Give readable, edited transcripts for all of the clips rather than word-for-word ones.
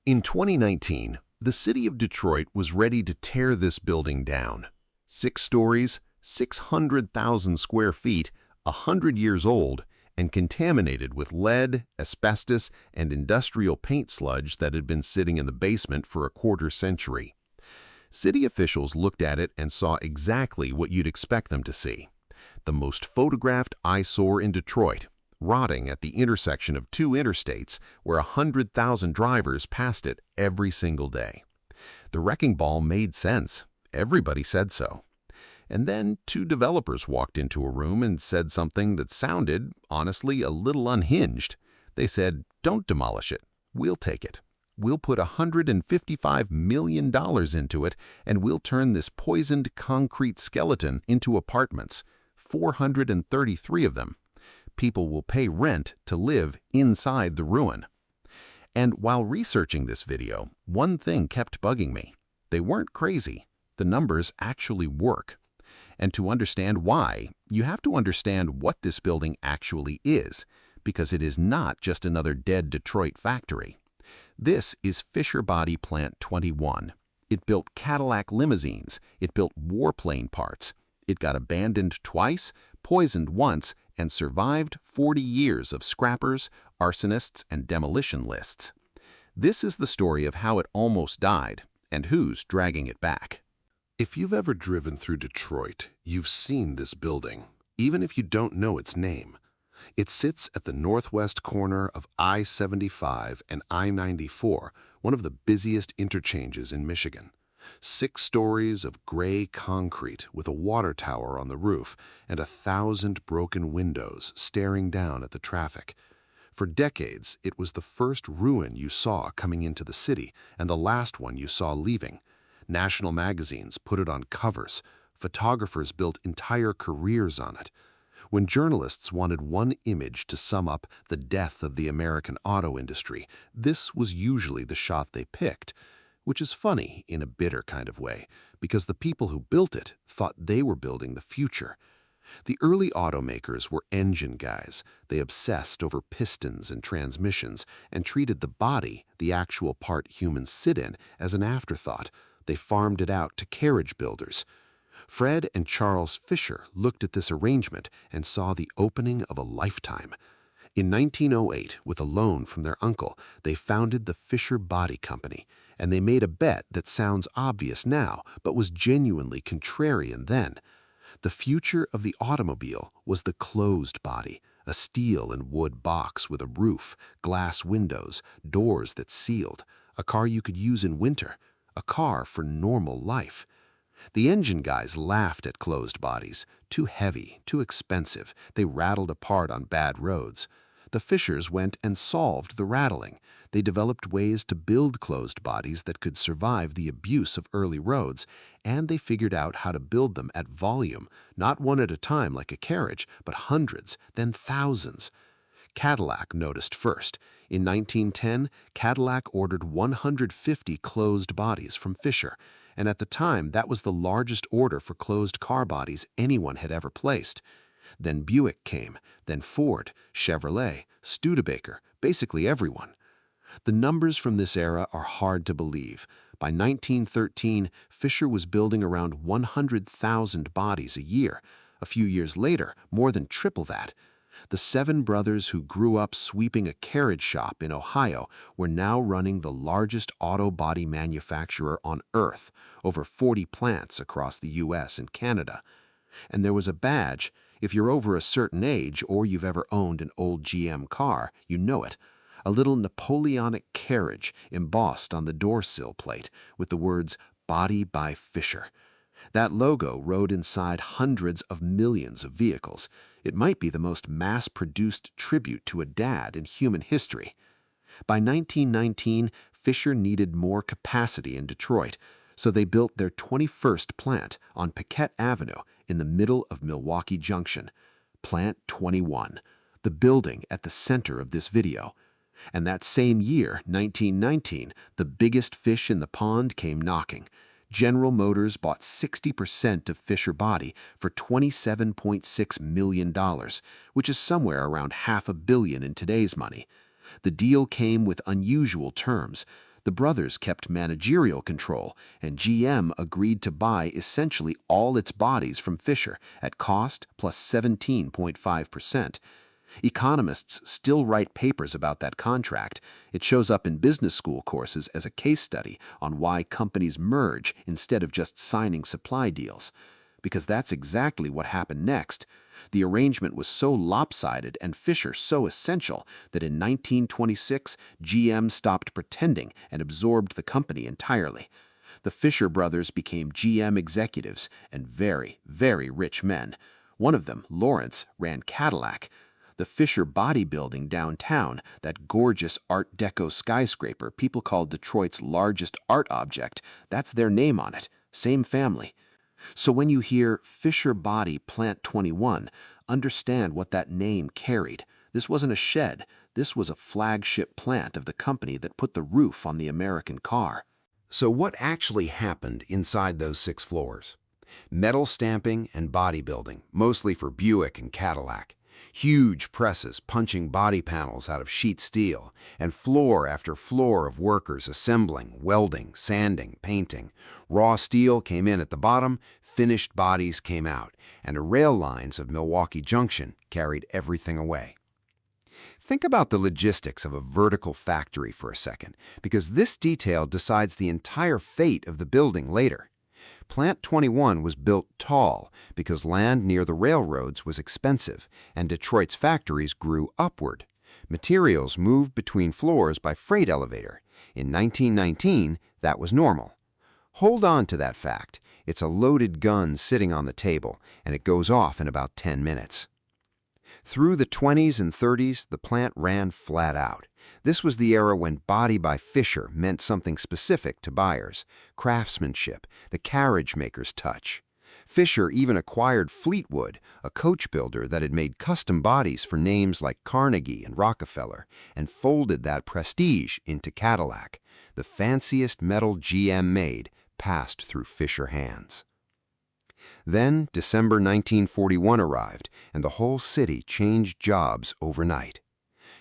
In 2019, the city of Detroit was ready to tear this building down. 6 stories, 600,000 square feet, 100 years old, and contaminated with lead, asbestos, and industrial paint sludge that had been sitting in the basement for a quarter century. City officials looked at it and saw exactly what you'd expect them to see. The most photographed eyesore in Detroit, rotting at the intersection of 2 interstates where 100,000 drivers passed it every single day. The wrecking ball made sense. Everybody said so. And then 2 developers walked into a room and said something that sounded, honestly, a little unhinged. They said, "Don't demolish it. We'll take it. We'll put $155 million into it, and we'll turn this poisoned concrete skeleton into apartments, 433 of them. People will pay rent to live inside the ruin." And while researching this video, one thing kept bugging me. They weren't crazy. The numbers actually work. And to understand why, you have to understand what this building actually is, because it is not just another dead Detroit factory. This is Fisher Body Plant 21. It built Cadillac limousines. It built warplane parts. It got abandoned twice, poisoned once, and survived 40 years of scrappers, arsonists, and demolition lists. This is the story of how it almost died and who's dragging it back. If you've ever driven through Detroit, you've seen this building, even if you don't know its name. It sits at the northwest corner of I-75 and I-94, one of the busiest interchanges in Michigan. 6 stories of gray concrete with a water tower on the roof and 1,000 broken windows staring down at the traffic. For decades, it was the first ruin you saw coming into the city and the last one you saw leaving. National magazines put it on covers. Photographers built entire careers on it. When journalists wanted one image to sum up the death of the American auto industry, this was usually the shot they picked, which is funny in a bitter kind of way, because the people who built it thought they were building the future. The early automakers were engine guys. They obsessed over pistons and transmissions and treated the body, the actual part humans sit in, as an afterthought. They farmed it out to carriage builders. Fred and Charles Fisher looked at this arrangement and saw the opening of a lifetime. In 1908, with a loan from their uncle, they founded the Fisher Body Company, and they made a bet that sounds obvious now, but was genuinely contrarian then. The future of the automobile was the closed body, a steel and wood box with a roof, glass windows, doors that sealed, a car you could use in winter, a car for normal life. The engine guys laughed at closed bodies. Too heavy, too expensive. They rattled apart on bad roads. The Fishers went and solved the rattling. They developed ways to build closed bodies that could survive the abuse of early roads, and they figured out how to build them at volume, not one at a time like a carriage, but hundreds, then thousands. Cadillac noticed first. In 1910, Cadillac ordered 150 closed bodies from Fisher, and at the time that was the largest order for closed car bodies anyone had ever placed. Then Buick came, then Ford, Chevrolet, Studebaker, basically everyone. The numbers from this era are hard to believe. By 1913, Fisher was building around 100,000 bodies a year. A few years later, more than triple that. The 7 brothers who grew up sweeping a carriage shop in Ohio were now running the largest auto body manufacturer on Earth, over 40 plants across the US and Canada. And there was a badge. If you're over a certain age or you've ever owned an old GM car, you know it. A little Napoleonic carriage embossed on the door sill plate with the words "Body by Fisher." That logo rode inside hundreds of millions of vehicles. It might be the most mass-produced tribute to a dad in human history. By 1919, Fisher needed more capacity in Detroit, so they built their 21st plant on Paquette Avenue in the middle of Milwaukee Junction. Plant 21, the building at the center of this video. And that same year, 1919, the biggest fish in the pond came knocking. General Motors bought 60% of Fisher Body for $27.6 million, which is somewhere around $500 million in today's money. The deal came with unusual terms. The brothers kept managerial control, and GM agreed to buy essentially all its bodies from Fisher at cost plus 17.5%. Economists still write papers about that contract. It shows up in business school courses as a case study on why companies merge instead of just signing supply deals. Because that's exactly what happened next. The arrangement was so lopsided and Fisher so essential that in 1926, GM stopped pretending and absorbed the company entirely. The Fisher brothers became GM executives and very, very rich men. One of them, Lawrence, ran Cadillac. The Fisher bodybuilding downtown, that gorgeous Art Deco skyscraper people call Detroit's largest art object, that's their name on it. Same family. So when you hear Fisher Body Plant 21, understand what that name carried. This wasn't a shed. This was a flagship plant of the company that put the roof on the American car. So what actually happened inside those 6 floors? Metal stamping and bodybuilding, mostly for Buick and Cadillac. Huge presses punching body panels out of sheet steel, and floor after floor of workers assembling, welding, sanding, painting. Raw steel came in at the bottom, finished bodies came out, and the rail lines of Milwaukee Junction carried everything away. Think about the logistics of a vertical factory for a second, because this detail decides the entire fate of the building later. Plant 21 was built tall because land near the railroads was expensive, and Detroit's factories grew upward. Materials moved between floors by freight elevator. In 1919, that was normal. Hold on to that fact. It's a loaded gun sitting on the table, and it goes off in about 10 minutes. Through the 20s and 30s, the plant ran flat out. This was the era when body by Fisher meant something specific to buyers, craftsmanship, the carriage maker's touch. Fisher even acquired Fleetwood, a coach builder that had made custom bodies for names like Carnegie and Rockefeller, and folded that prestige into Cadillac. The fanciest metal GM made passed through Fisher hands. Then December 1941 arrived, and the whole city changed jobs overnight.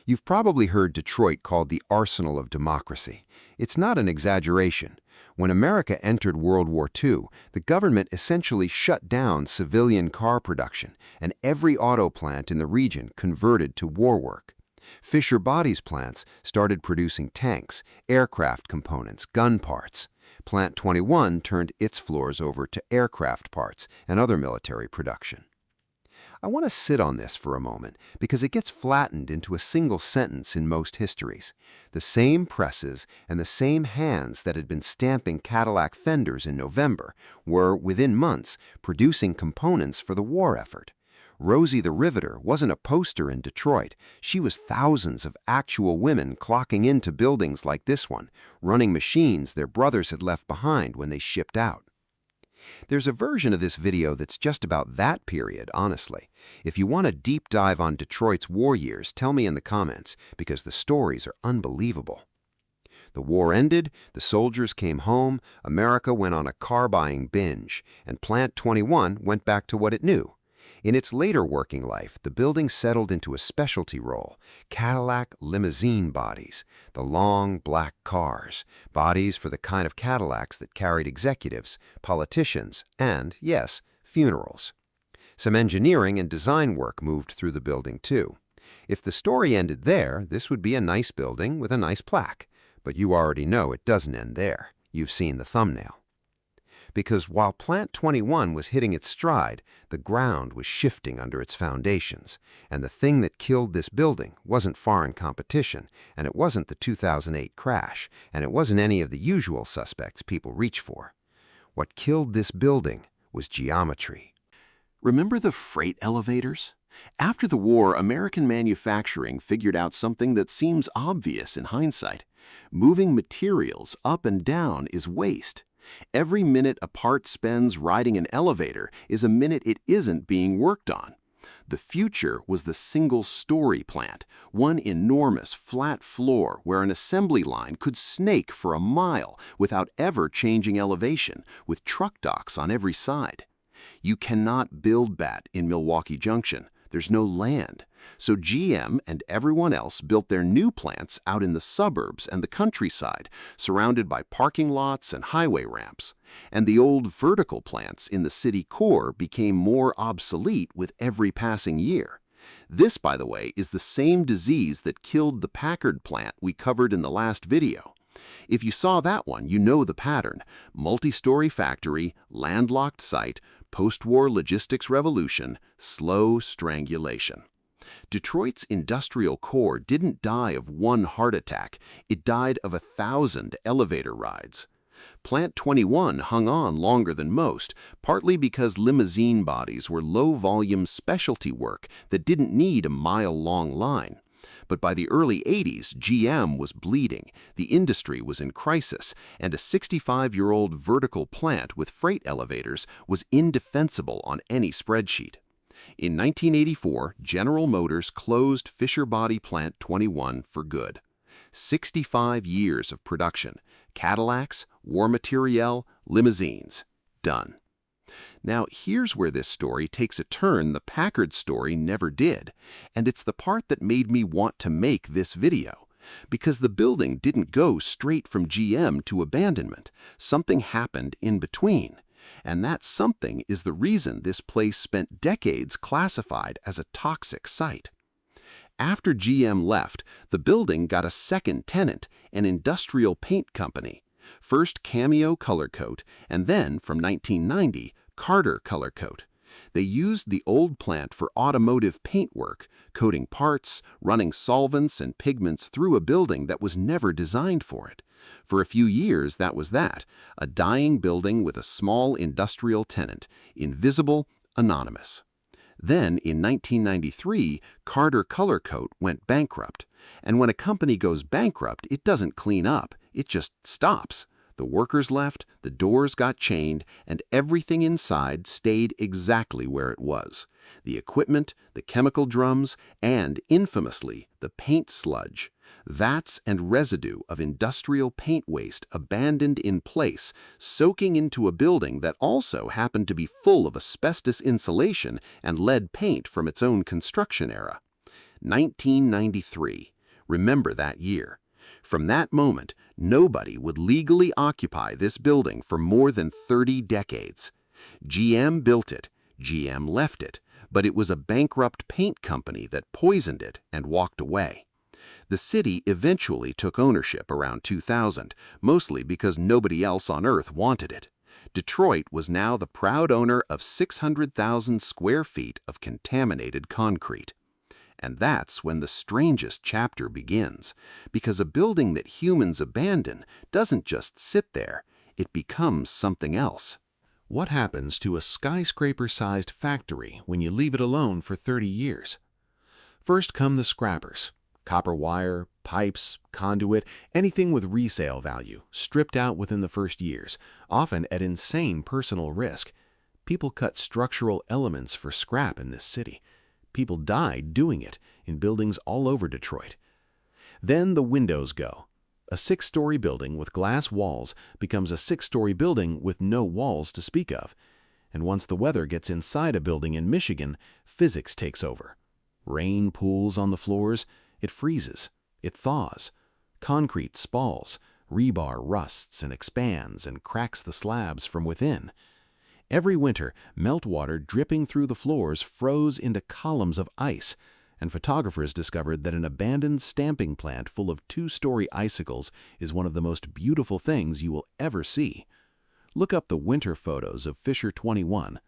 You've probably heard Detroit called the arsenal of democracy. It's not an exaggeration. When America entered World War II, the government essentially shut down civilian car production, and every auto plant in the region converted to war work. Fisher Body's plants started producing tanks, aircraft components, gun parts. Plant 21 turned its floors over to aircraft parts and other military production. I want to sit on this for a moment because it gets flattened into a single sentence in most histories. The same presses and the same hands that had been stamping Cadillac fenders in November were, within months, producing components for the war effort. Rosie the Riveter wasn't a poster in Detroit. She was thousands of actual women clocking into buildings like this one, running machines their brothers had left behind when they shipped out. There's a version of this video that's just about that period, honestly. If you want a deep dive on Detroit's war years, tell me in the comments, because the stories are unbelievable. The war ended, the soldiers came home, America went on a car-buying binge, and Plant 21 went back to what it knew. In its later working life, the building settled into a specialty role: Cadillac limousine bodies, the long black cars, bodies for the kind of Cadillacs that carried executives, politicians, and, yes, funerals. Some engineering and design work moved through the building too. If the story ended there, this would be a nice building with a nice plaque. But you already know it doesn't end there. You've seen the thumbnail. Because while Plant 21 was hitting its stride, the ground was shifting under its foundations, and the thing that killed this building wasn't foreign competition, and it wasn't the 2008 crash, and it wasn't any of the usual suspects people reach for. What killed this building was geometry. Remember the freight elevators? After the war, American manufacturing figured out something that seems obvious in hindsight. Moving materials up and down is waste. Every minute a part spends riding an elevator is a minute it isn't being worked on. The future was the single-story plant, one enormous flat floor where an assembly line could snake for a mile without ever changing elevation, with truck docks on every side. You cannot build that in Milwaukee Junction. There's no land. So GM and everyone else built their new plants out in the suburbs and the countryside, surrounded by parking lots and highway ramps. And the old vertical plants in the city core became more obsolete with every passing year. This, by the way, is the same disease that killed the Packard plant we covered in the last video. If you saw that one, you know the pattern. Multi-story factory, landlocked site, post-war logistics revolution, slow strangulation. Detroit's industrial core didn't die of one heart attack. It died of 1,000 elevator rides. Plant 21 hung on longer than most, partly because limousine bodies were low-volume specialty work that didn't need a mile-long line. But by the early 80s, GM was bleeding, the industry was in crisis, and a 65-year-old vertical plant with freight elevators was indefensible on any spreadsheet. In 1984, General Motors closed Fisher Body Plant 21 for good. 65 years of production. Cadillacs, war materiel, limousines. Done. Now, here's where this story takes a turn the Packard story never did, and it's the part that made me want to make this video. Because the building didn't go straight from GM to abandonment. Something happened in between. And that something is the reason this place spent decades classified as a toxic site. After GM left, the building got a second tenant, an industrial paint company. First Cameo Color Coat, and then, from 1990, Carter Color Coat. They used the old plant for automotive paint work, coating parts, running solvents and pigments through a building that was never designed for it. For a few years, that was that, a dying building with a small industrial tenant, invisible, anonymous. Then, in 1993, Carter Color Coat went bankrupt. And when a company goes bankrupt, it doesn't clean up, it just stops. The workers left, the doors got chained, and everything inside stayed exactly where it was. The equipment, the chemical drums, and, infamously, the paint sludge. Vats and residue of industrial paint waste abandoned in place, soaking into a building that also happened to be full of asbestos insulation and lead paint from its own construction era. 1993. Remember that year. From that moment, nobody would legally occupy this building for more than 30 decades. GM built it, GM left it, but it was a bankrupt paint company that poisoned it and walked away. The city eventually took ownership around 2000, mostly because nobody else on Earth wanted it. Detroit was now the proud owner of 600,000 square feet of contaminated concrete. And that's when the strangest chapter begins, because a building that humans abandon doesn't just sit there, it becomes something else. What happens to a skyscraper-sized factory when you leave it alone for 30 years? First come the scrappers. Copper wire, pipes, conduit, anything with resale value, stripped out within the first years, often at insane personal risk. People cut structural elements for scrap in this city. People died doing it in buildings all over Detroit. Then the windows go. A 6-story building with glass walls becomes a 6-story building with no walls to speak of. And once the weather gets inside a building in Michigan, physics takes over. Rain pools on the floors, it freezes, it thaws. Concrete spalls, rebar rusts and expands and cracks the slabs from within. Every winter, meltwater dripping through the floors froze into columns of ice, and photographers discovered that an abandoned stamping plant full of 2-story icicles is one of the most beautiful things you will ever see. Look up the winter photos of Fisher 21.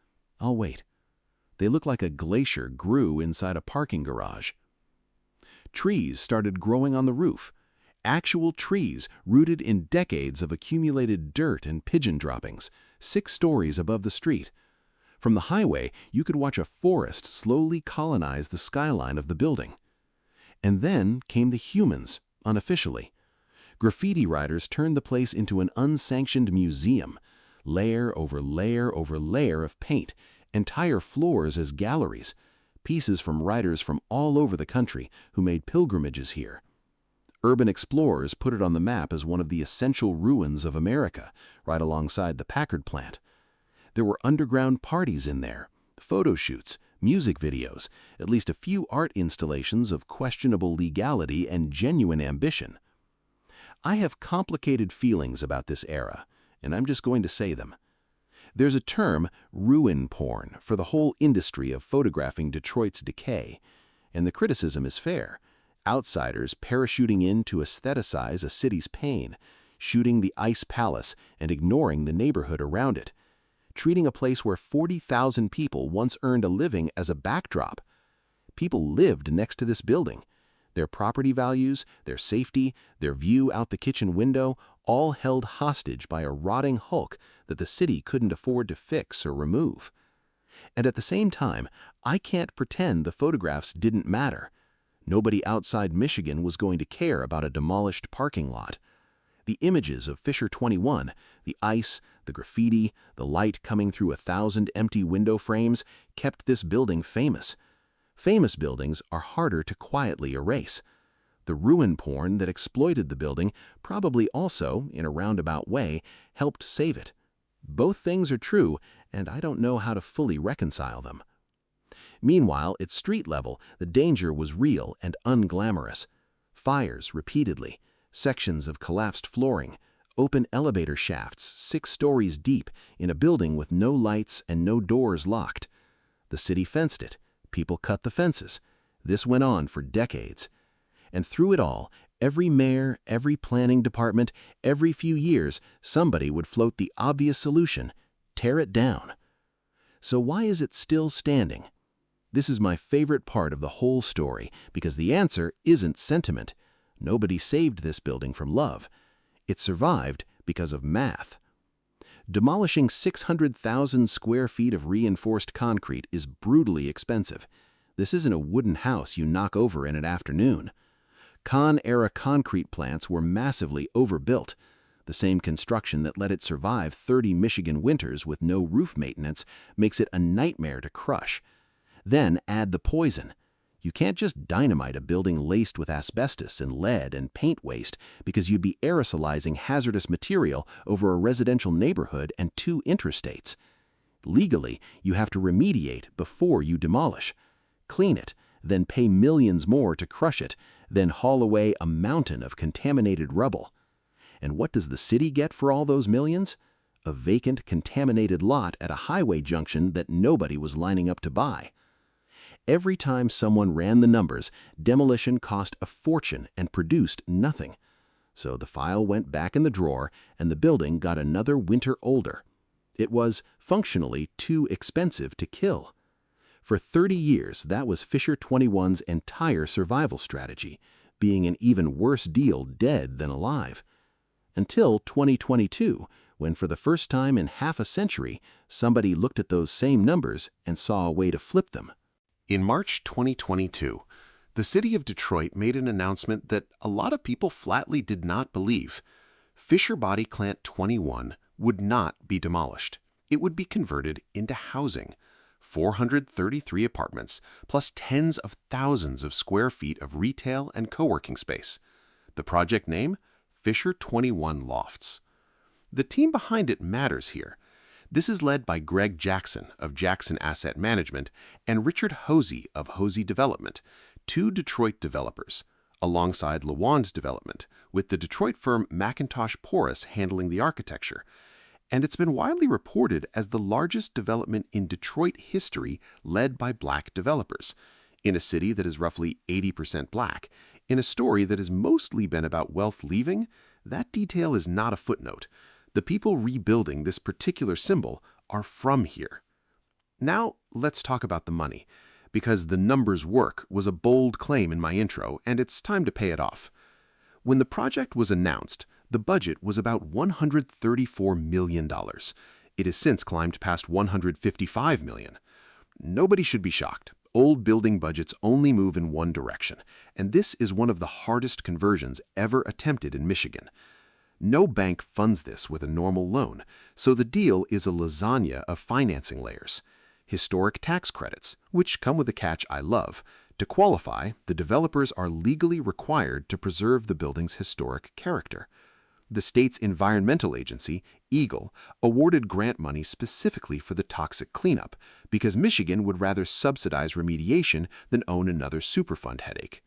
I'll wait. They look like a glacier grew inside a parking garage. Trees started growing on the roof. Actual trees rooted in decades of accumulated dirt and pigeon droppings, 6 stories above the street. From the highway, you could watch a forest slowly colonize the skyline of the building. And then came the humans, unofficially. Graffiti writers turned the place into an unsanctioned museum, layer over layer over layer of paint, entire floors as galleries, pieces from writers from all over the country who made pilgrimages here. Urban explorers put it on the map as one of the essential ruins of America, right alongside the Packard plant. There were underground parties in there, photo shoots, music videos, at least a few art installations of questionable legality and genuine ambition. I have complicated feelings about this era, and I'm just going to say them. There's a term, ruin porn, for the whole industry of photographing Detroit's decay, and the criticism is fair. Outsiders parachuting in to aestheticize a city's pain, shooting the Ice Palace and ignoring the neighborhood around it, treating a place where 40,000 people once earned a living as a backdrop. People lived next to this building. Their property values, their safety, their view out the kitchen window, all held hostage by a rotting hulk that the city couldn't afford to fix or remove. And at the same time, I can't pretend the photographs didn't matter. Nobody outside Michigan was going to care about a demolished parking lot. The images of Fisher 21, the ice, the graffiti, the light coming through 1,000 empty window frames, kept this building famous. Famous buildings are harder to quietly erase. The ruin porn that exploited the building probably also, in a roundabout way, helped save it. Both things are true, and I don't know how to fully reconcile them. Meanwhile, at street level, the danger was real and unglamorous. Fires repeatedly, sections of collapsed flooring, open elevator shafts 6 stories deep in a building with no lights and no doors locked. The city fenced it. People cut the fences. This went on for decades. And through it all, every mayor, every planning department, every few years, somebody would float the obvious solution: tear it down. So why is it still standing? This is my favorite part of the whole story, because the answer isn't sentiment. Nobody saved this building from love. It survived because of math. Demolishing 600,000 square feet of reinforced concrete is brutally expensive. This isn't a wooden house you knock over in an afternoon. Con-era concrete plants were massively overbuilt. The same construction that let it survive 30 Michigan winters with no roof maintenance makes it a nightmare to crush. Then add the poison. You can't just dynamite a building laced with asbestos and lead and paint waste because you'd be aerosolizing hazardous material over a residential neighborhood and 2 interstates. Legally, you have to remediate before you demolish. Clean it, then pay millions more to crush it, then haul away a mountain of contaminated rubble. And what does the city get for all those millions? A vacant, contaminated lot at a highway junction that nobody was lining up to buy. Every time someone ran the numbers, demolition cost a fortune and produced nothing. So the file went back in the drawer, and the building got another winter older. It was, functionally, too expensive to kill. For 30 years, that was Fisher 21's entire survival strategy, being an even worse deal dead than alive. Until 2022, when for the first time in half a century, somebody looked at those same numbers and saw a way to flip them. In March 2022, the city of Detroit made an announcement that a lot of people flatly did not believe. Fisher Body Plant 21 would not be demolished. It would be converted into housing. 433 apartments, plus tens of thousands of square feet of retail and co-working space. The project name? Fisher 21 Lofts. The team behind it matters here. This is led by Greg Jackson of Jackson Asset Management and Richard Hosey of Hosey Development, 2 Detroit developers, alongside LeWan's Development, with the Detroit firm McIntosh Porras handling the architecture. And it's been widely reported as the largest development in Detroit history led by Black developers, in a city that is roughly 80% Black. In a story that has mostly been about wealth leaving, that detail is not a footnote. The people rebuilding this particular symbol are from here. Now, let's talk about the money, because the numbers work was a bold claim in my intro, and it's time to pay it off. When the project was announced, the budget was about $134 million. It has since climbed past $155 million. Nobody should be shocked. Old building budgets only move in one direction, and this is one of the hardest conversions ever attempted in Michigan. No bank funds this with a normal loan, so the deal is a lasagna of financing layers. Historic tax credits, which come with a catch I love. To qualify, the developers are legally required to preserve the building's historic character. The state's environmental agency, Eagle, awarded grant money specifically for the toxic cleanup because Michigan would rather subsidize remediation than own another Superfund headache.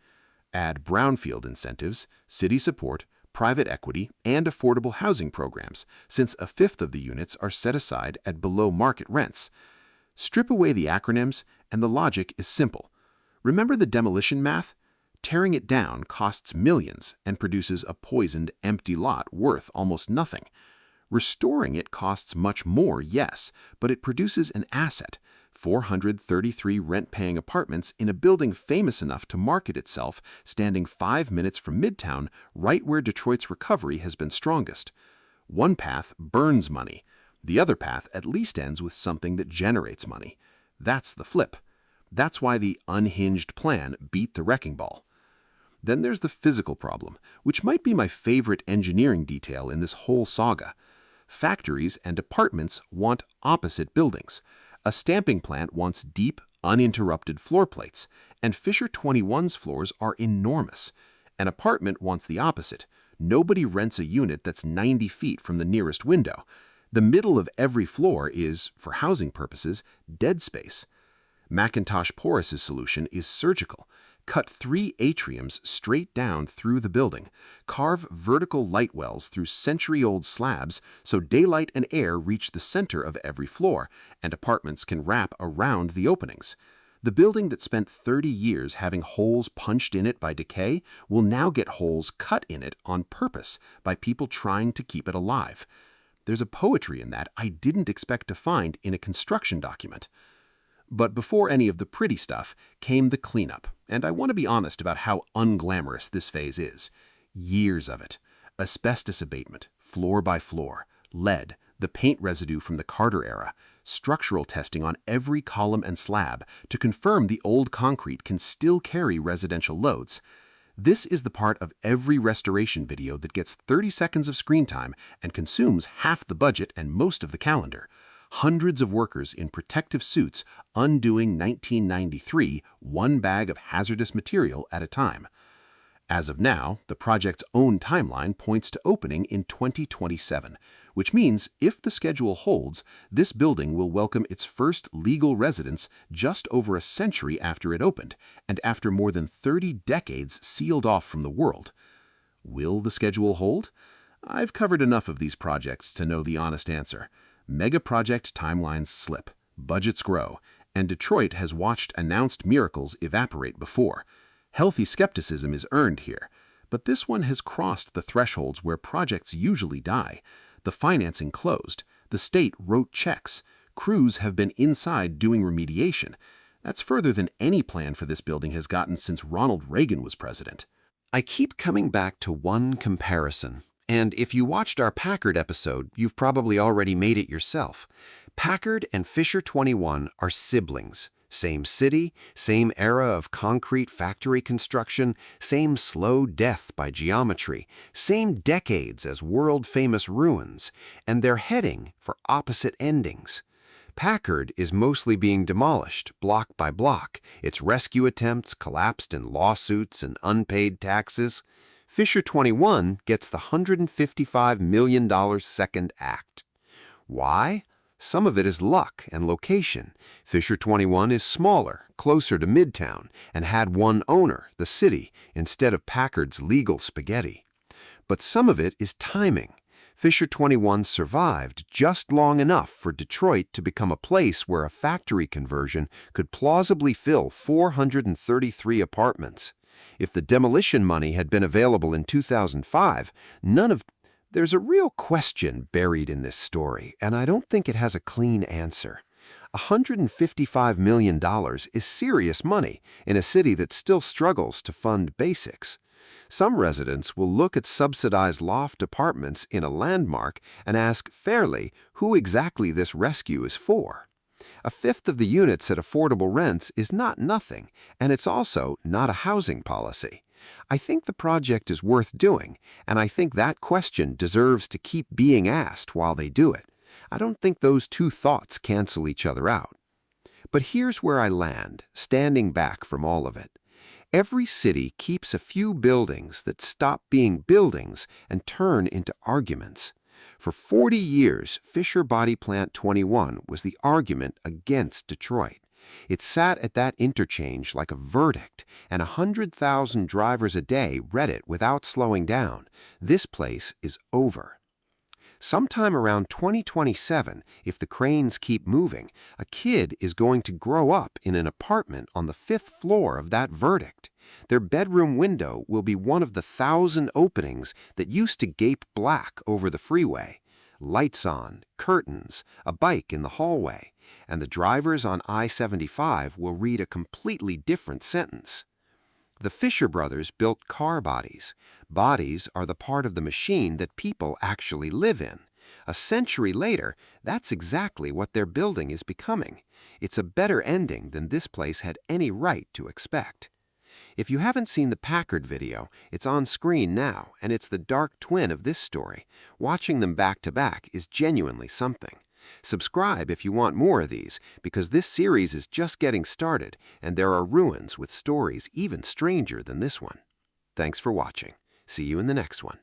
Add brownfield incentives, city support, private equity, and affordable housing programs, since a fifth of the units are set aside at below-market rents. Strip away the acronyms, and the logic is simple. Remember the demolition math? Tearing it down costs millions and produces a poisoned, empty lot worth almost nothing. Restoring it costs much more, yes, but it produces an asset, 433 rent-paying apartments in a building famous enough to market itself, standing 5 minutes from Midtown, right where Detroit's recovery has been strongest. One path burns money. The other path at least ends with something that generates money. That's the flip. That's why the unhinged plan beat the wrecking ball. Then there's the physical problem, which might be my favorite engineering detail in this whole saga. Factories and apartments want opposite buildings. A stamping plant wants deep, uninterrupted floor plates, and Fisher 21's floors are enormous. An apartment wants the opposite. Nobody rents a unit that's 90 feet from the nearest window. The middle of every floor is, for housing purposes, dead space. Macintosh Poros's solution is surgical. Cut 3 atriums straight down through the building. Carve vertical light wells through century-old slabs so daylight and air reach the center of every floor, and apartments can wrap around the openings. The building that spent 30 years having holes punched in it by decay will now get holes cut in it on purpose by people trying to keep it alive. There's a poetry in that I didn't expect to find in a construction document. But before any of the pretty stuff came the cleanup, and I want to be honest about how unglamorous this phase is. Years of it. Asbestos abatement, floor by floor, lead, the paint residue from the Carter era, structural testing on every column and slab to confirm the old concrete can still carry residential loads. This is the part of every restoration video that gets 30 seconds of screen time and consumes half the budget and most of the calendar. Hundreds of workers in protective suits undoing 1993, one bag of hazardous material at a time. As of now, the project's own timeline points to opening in 2027, which means if the schedule holds, this building will welcome its first legal residents just over a century after it opened, and after more than 30 decades sealed off from the world. Will the schedule hold? I've covered enough of these projects to know the honest answer. Mega project timelines slip, budgets grow, and Detroit has watched announced miracles evaporate before. Healthy skepticism is earned here, but this one has crossed the thresholds where projects usually die. The financing closed, the state wrote checks, crews have been inside doing remediation. That's further than any plan for this building has gotten since Ronald Reagan was president. I keep coming back to one comparison. And if you watched our Packard episode, you've probably already made it yourself. Packard and Fisher 21 are siblings. Same city, same era of concrete factory construction, same slow death by geometry, same decades as world-famous ruins, and they're heading for opposite endings. Packard is mostly being demolished, block by block, its rescue attempts collapsed in lawsuits and unpaid taxes. Fisher 21 gets the $155 million second act. Why? Some of it is luck and location. Fisher 21 is smaller, closer to Midtown, and had one owner, the city, instead of Packard's legal spaghetti. But some of it is timing. Fisher 21 survived just long enough for Detroit to become a place where a factory conversion could plausibly fill 433 apartments. If the demolition money had been available in 2005, There's a real question buried in this story, and I don't think it has a clean answer. $155 million is serious money in a city that still struggles to fund basics. Some residents will look at subsidized loft apartments in a landmark and ask fairly who exactly this rescue is for. A fifth of the units at affordable rents is not nothing, and it's also not a housing policy. I think the project is worth doing, and I think that question deserves to keep being asked while they do it. I don't think those two thoughts cancel each other out. But here's where I land, standing back from all of it. Every city keeps a few buildings that stop being buildings and turn into arguments. For 40 years, Fisher Body Plant 21 was the argument against Detroit. It sat at that interchange like a verdict, and 100,000 drivers a day read it without slowing down. This place is over. Sometime around 2027, if the cranes keep moving, a kid is going to grow up in an apartment on the 5th floor of that verdict. Their bedroom window will be one of the 1,000 openings that used to gape black over the freeway. Lights on, curtains, a bike in the hallway, and the drivers on I-75 will read a completely different sentence. The Fisher brothers built car bodies. Bodies are the part of the machine that people actually live in. A century later, that's exactly what their building is becoming. It's a better ending than this place had any right to expect. If you haven't seen the Packard video, it's on screen now, and it's the dark twin of this story. Watching them back to back is genuinely something. Subscribe if you want more of these, because this series is just getting started, and there are ruins with stories even stranger than this one. Thanks for watching. See you in the next one.